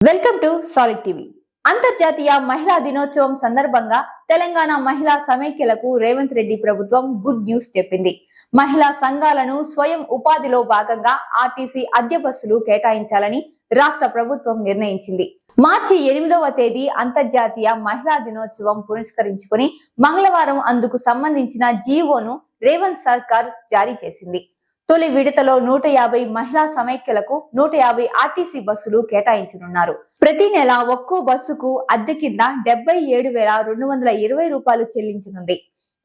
Welcome to solid TV. అంతర్జాతీయ మహిళా దినోత్సవం సందర్భంగా తెలంగాణ మహిళా సమైక్యలకు రేవంత్ రెడ్డి ప్రభుత్వం గుడ్ న్యూస్ చెప్పింది. మహిళా సంఘాలను స్వయం ఉపాధిలో భాగంగా ఆర్టీసీ అద్దె బస్సులు కేటాయించాలని రాష్ట్ర ప్రభుత్వం నిర్ణయించింది. మార్చి 8వ తేదీ అంతర్జాతీయ మహిళా దినోత్సవం పురస్కరించుకుని మంగళవారం అందుకు సంబంధించిన జీవోను రేవంత్ సర్కార్ జారీ చేసింది. తొలి విడతలో 150 మహిళా సమైక్యలకు 150 ఆర్టీసీ బస్సులు కేటాయించనున్నారు. ప్రతి నెల ఒక్కో బస్సుకు అద్దె కింద 77,220 రూపాయలు చెల్లించనుంది.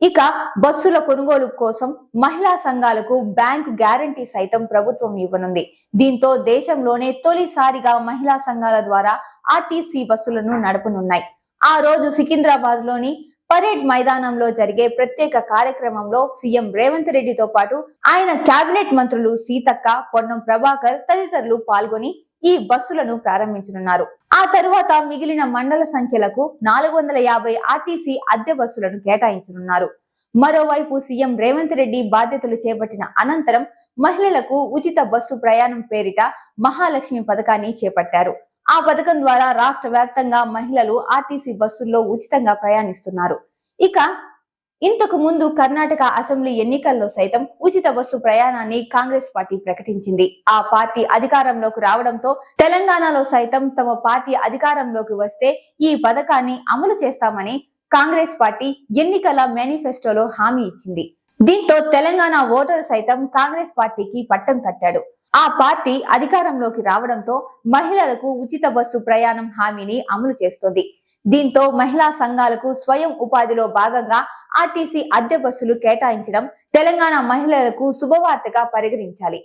ఇక బస్సుల కొనుగోలు కోసం మహిళా సంఘాలకు బ్యాంకు గ్యారంటీ సైతం ప్రభుత్వం ఇవ్వనుంది. దీంతో దేశంలోనే తొలిసారిగా మహిళా సంఘాల ద్వారా ఆర్టీసీ బస్సులను నడపనున్నాయి. ఆ రోజు సికింద్రాబాద్ లోని పరేడ్ మైదానంలో జరిగే ప్రత్యేక కార్యక్రమంలో సీఎం రేవంత్ రెడ్డితో పాటు ఆయన కేబినెట్ మంత్రులు సీతక్క, పొన్నం ప్రభాకర్ తదితరులు పాల్గొని ఈ బస్సులను ప్రారంభించనున్నారు. ఆ తరువాత మిగిలిన మండల సంఖ్యలకు 450 ఆర్టీసీ అద్దె బస్సులను కేటాయించనున్నారు. మరోవైపు సీఎం రేవంత్ రెడ్డి బాధ్యతలు చేపట్టిన అనంతరం మహిళలకు ఉచిత బస్సు ప్రయాణం పేరిట మహాలక్ష్మి పథకాన్ని చేపట్టారు. ఆ పథకం ద్వారా రాష్ట్ర వ్యాప్తంగా మహిళలు ఆర్టీసీ బస్సుల్లో ఉచితంగా ప్రయాణిస్తున్నారు. ఇక ఇంతకు ముందు కర్ణాటక అసెంబ్లీ ఎన్నికల్లో సైతం ఉచిత బస్సు ప్రయాణాన్ని కాంగ్రెస్ పార్టీ ప్రకటించింది. ఆ పార్టీ అధికారంలోకి రావడంతో తెలంగాణలో సైతం తమ పార్టీ అధికారంలోకి వస్తే ఈ పథకాన్ని అమలు చేస్తామని కాంగ్రెస్ పార్టీ ఎన్నికల మేనిఫెస్టోలో హామీ ఇచ్చింది. దీంతో తెలంగాణ ఓటరు సైతం కాంగ్రెస్ పార్టీకి పట్టం కట్టాడు. ఆ పార్టీ అధికారంలోకి రావడంతో మహిళలకు ఉచిత బస్సు ప్రయాణం హామీని అమలు చేస్తోంది. దీంతో మహిళా సంఘాలకు స్వయం ఉపాధిలో భాగంగా ఆర్టీసీ అద్దె బస్సులు కేటాయించడం తెలంగాణ మహిళలకు శుభవార్తగా పరిగణించాలి.